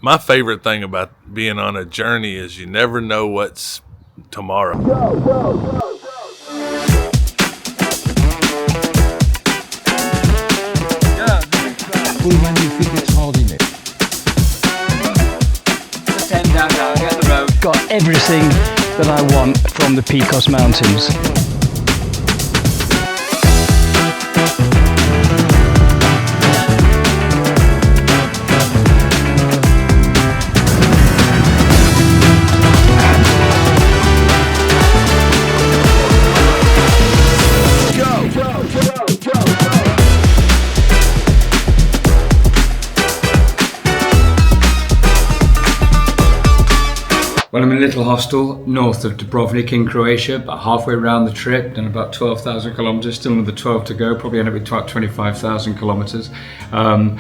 My favorite thing about being on a journey is you never know what's tomorrow. Go, go, go, go. Got everything that I want from the Picos Mountains. Well, I'm in a little hostel north of Dubrovnik in Croatia, about halfway around the trip, done about 12,000 kilometers, still another 12 to go, probably end up with 25,000 kilometers. The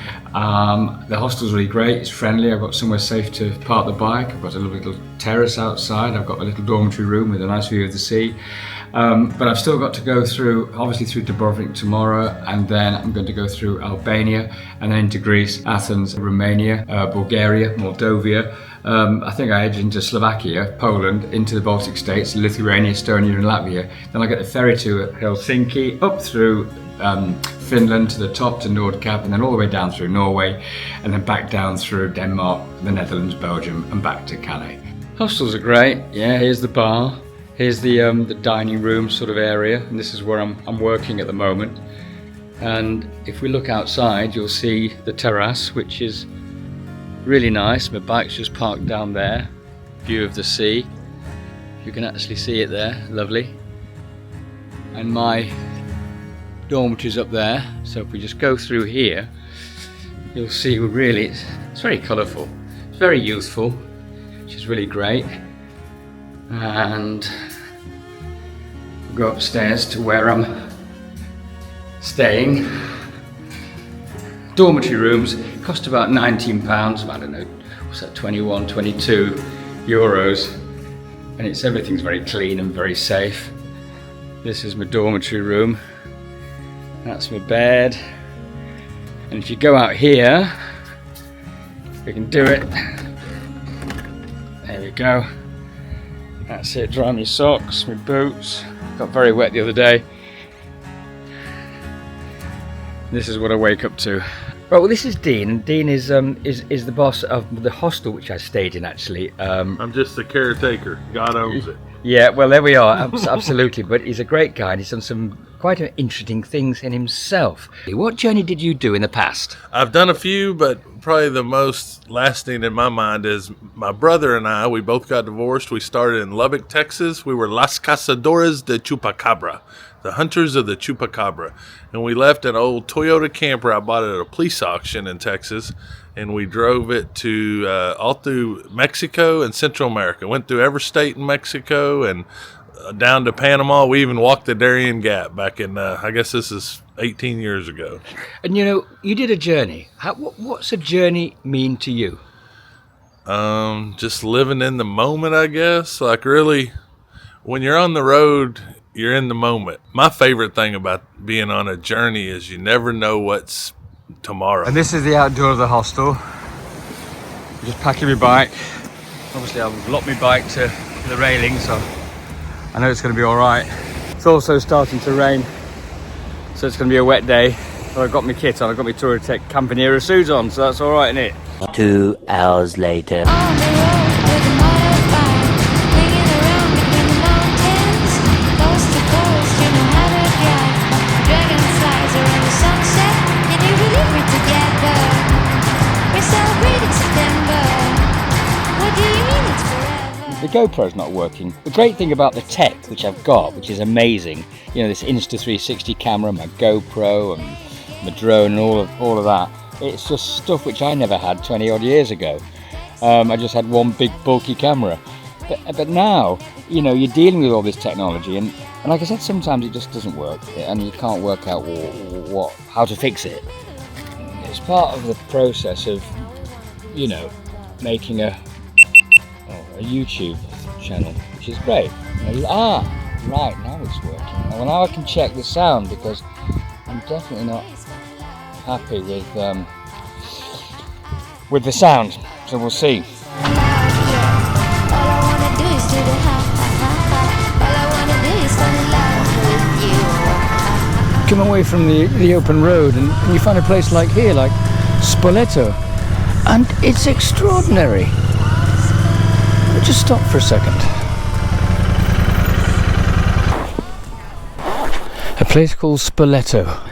hostel's really great, it's friendly, I've got somewhere safe to park the bike, I've got a little terrace outside, I've got a little dormitory room with a nice view of the sea. But I've still got to go through, obviously through Dubrovnik tomorrow, and then I'm going to go through Albania, and then into Greece, Athens, Romania, Bulgaria, Moldova. I think I edge into Slovakia, Poland, into the Baltic states, Lithuania, Estonia and Latvia. Then I get the ferry to Helsinki, up through Finland to the top to Nordkap, and then all the way down through Norway, and then back down through Denmark, the Netherlands, Belgium, and back to Calais. Hostels are great. Yeah, here's the bar. Here's the dining room sort of area, and this is where I'm working at the moment. And if we look outside, you'll see the terrace, which is really nice. My bike's just parked down there. View of the sea. You can actually see it there, lovely. And my dormitory's up there. So if we just go through here, you'll see really it's very colourful. It's very youthful, which is really great. And we'll go upstairs to where I'm staying. Dormitory rooms cost about £19, I don't know, what's that, 21, 22 euros. And everything's very clean and very safe. This is my dormitory room. That's my bed. And if you go out here, we can do it. There we go. That's it, dry my socks, my boots. Got very wet the other day. This is what I wake up to. Right, well, this is Dean, and Dean is the boss of the hostel which I stayed in, actually. I'm just the caretaker. God owns it. Yeah, well, there we are, absolutely. But he's a great guy, and he's done some quite interesting things in himself. What journey did you do in the past? I've done a few, but probably the most lasting in my mind is my brother and I, we both got divorced. We started in Lubbock, Texas. We were Las Cazadores de Chupacabra, the hunters of the Chupacabra. And we left an old Toyota camper I bought at a police auction in Texas, and we drove it to all through Mexico and Central America. Went through every state in Mexico and down to Panama. We even walked the Darien Gap back in, I guess this is 18 years ago. And you know, you did a journey. What's a journey mean to you? Just living in the moment, I guess. Like, really, when you're on the road, you're in the moment. My favorite thing about being on a journey is you never know what's tomorrow. And this is the outdoor of the hostel. I'm just packing my bike. Obviously I've locked my bike to the railing, so I know it's going to be all right. It's also starting to rain, so it's going to be a wet day. But I've got my kit on, I've got my Tour Tech Campanera suit on, so that's all right, isn't it? 2 hours later. The GoPro's not working. The great thing about the tech which I've got, which is amazing, you know, this Insta360 camera, my GoPro and my drone and all of that, it's just stuff which I never had 20 odd years ago. I just had one big bulky camera. But now, you know, you're dealing with all this technology, and like I said, sometimes it just doesn't work and you can't work out how to fix it. It's part of the process of, you know, making a YouTube channel, which is great. Right, now it's working. Well, now I can check the sound, because I'm definitely not happy with the sound. So we'll see. Come away from the open road and you find a place like here, like Spoleto, and it's extraordinary. We'll just stop for a second. A place called Spoleto.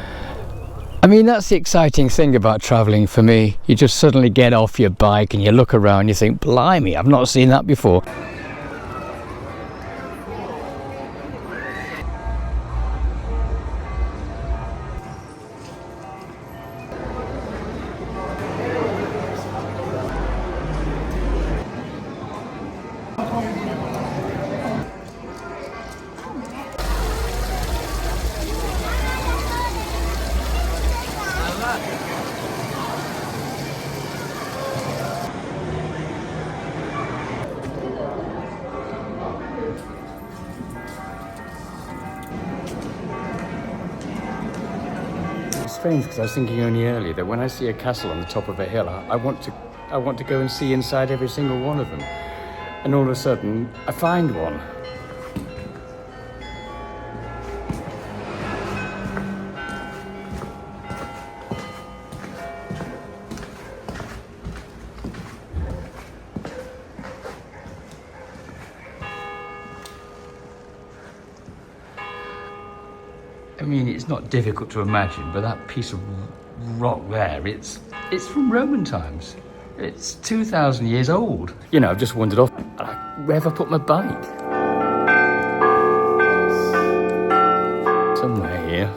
I mean, that's the exciting thing about travelling for me. You just suddenly get off your bike and you look around, you think, blimey, I've not seen that before. Strange, because I was thinking only earlier that when I see a castle on the top of a hill, I want to go and see inside every single one of them. And all of a sudden, I find one. I mean, it's not difficult to imagine, but that piece of rock there, it's from Roman times. It's 2,000 years old. You know, I've just wandered off. Where have I put my bike? Somewhere here.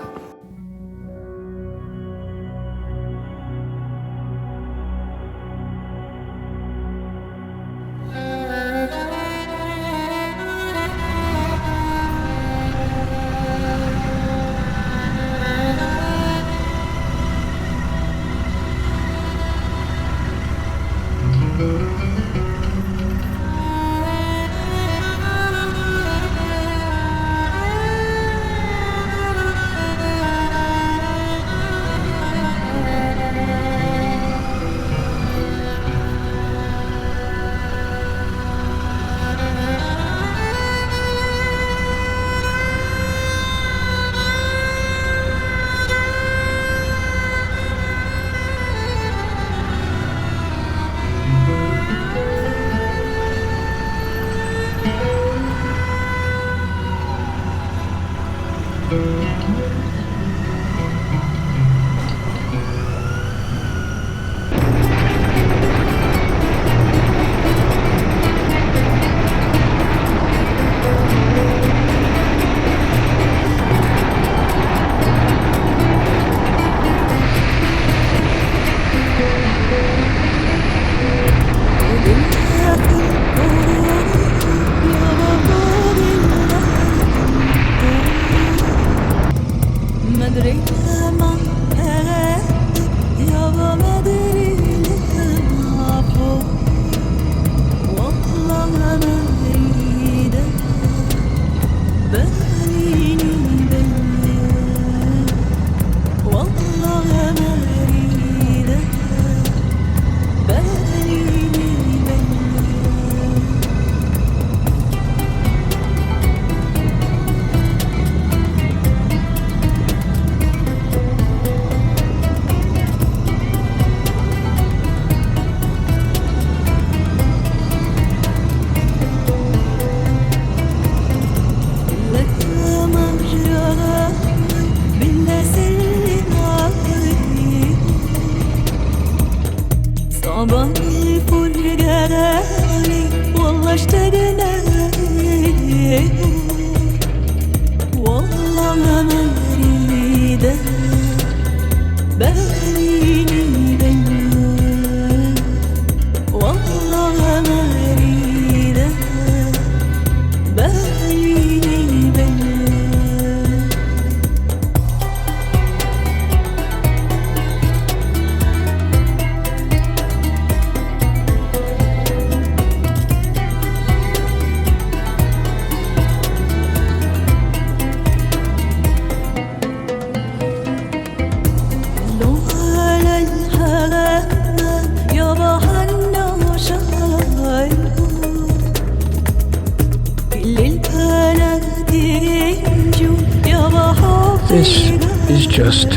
just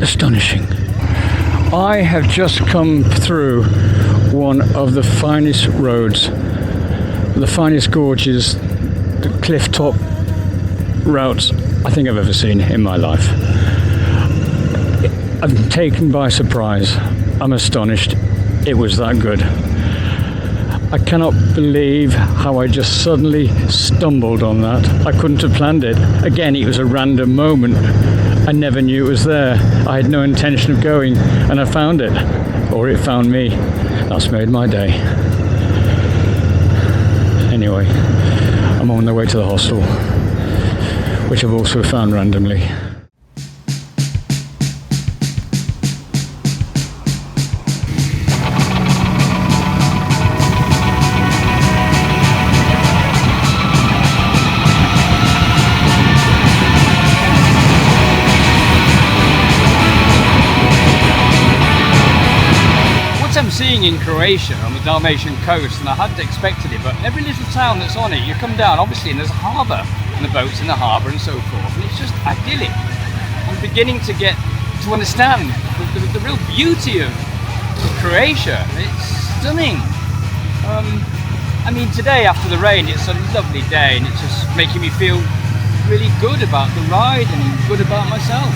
astonishing. I have just come through one of the finest roads, the finest gorges, the cliff top routes I think I've ever seen in my life. I'm taken by surprise. I'm astonished. It was that good. I cannot believe how I just suddenly stumbled on that. I couldn't have planned it. Again, it was a random moment. I never knew it was there. I had no intention of going, and I found it. Or it found me. That's made my day. Anyway, I'm on the way to the hostel, which I've also found randomly. I'm seeing in Croatia on the Dalmatian coast, and I hadn't expected it, but every little town that's on it, you come down obviously and there's a harbour and the boats in the harbour and so forth, and it's just idyllic. I'm beginning to get to understand the real beauty of Croatia. It's stunning. I mean, today after the rain it's a lovely day and it's just making me feel really good about the ride and good about myself.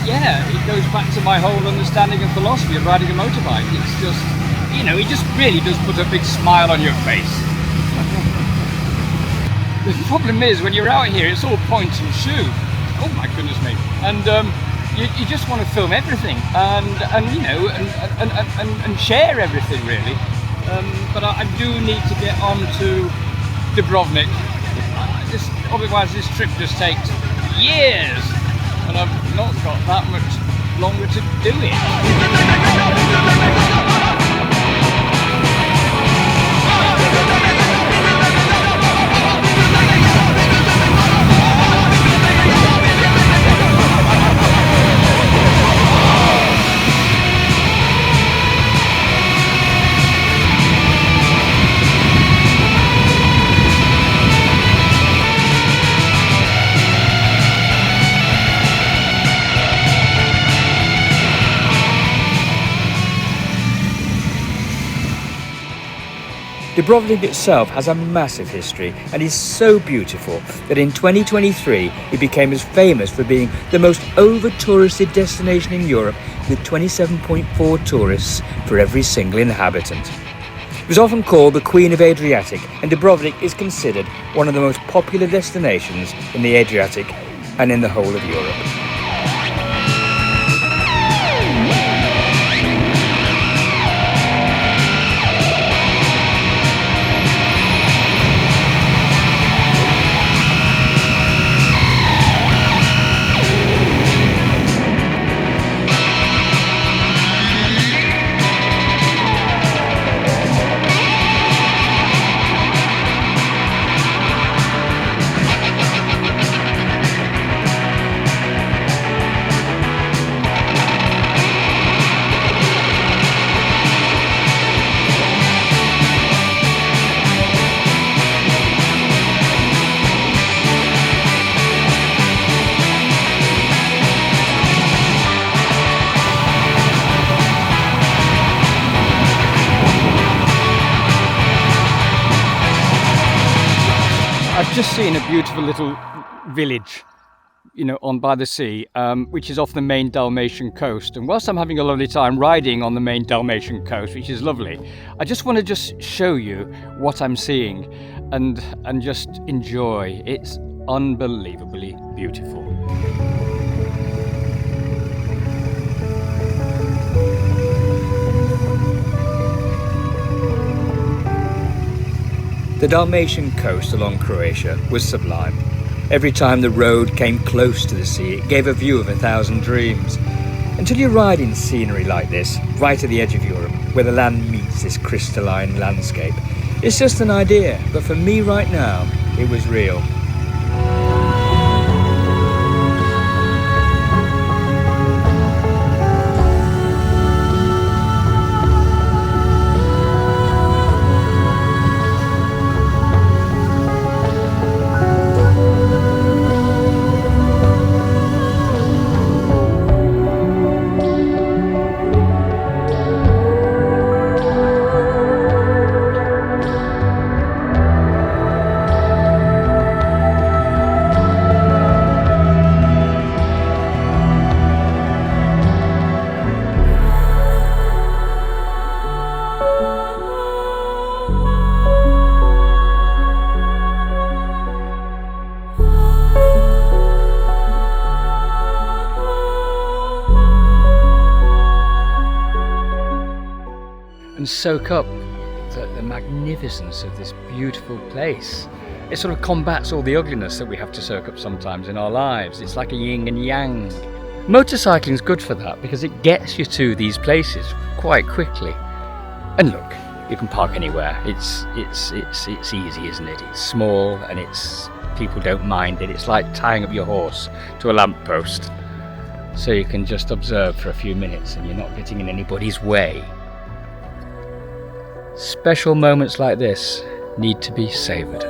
Yeah, it goes back to my whole understanding and philosophy of riding a motorbike. It's just, you know, it just really does put a big smile on your face. The problem is, when you're out here, it's all point and shoot. Oh my goodness me. And you just want to film everything and you know, and share everything really. But I do need to get on to Dubrovnik. Otherwise this trip just takes years. And I've not got that much longer to do it. Dubrovnik itself has a massive history and is so beautiful that in 2023 it became as famous for being the most over-touristed destination in Europe, with 27.4 tourists for every single inhabitant. It was often called the Queen of Adriatic, and Dubrovnik is considered one of the most popular destinations in the Adriatic and in the whole of Europe. I've just seen a beautiful little village, you know, on by the sea, which is off the main Dalmatian coast. And whilst I'm having a lovely time riding on the main Dalmatian coast, which is lovely, I just want to just show you what I'm seeing and just enjoy. It's unbelievably beautiful. The Dalmatian coast along Croatia was sublime. Every time the road came close to the sea, it gave a view of 1,000 dreams. Until you ride in scenery like this, right at the edge of Europe, where the land meets this crystalline landscape, it's just an idea, but for me right now, it was real. can soak up the magnificence of this beautiful place. It sort of combats all the ugliness that we have to soak up sometimes in our lives. It's like a yin and yang. Motorcycling is good for that because it gets you to these places quite quickly. And look, you can park anywhere. It's easy, isn't it? It's small and people don't mind it. It's like tying up your horse to a lamppost. So you can just observe for a few minutes and you're not getting in anybody's way. Special moments like this need to be savoured.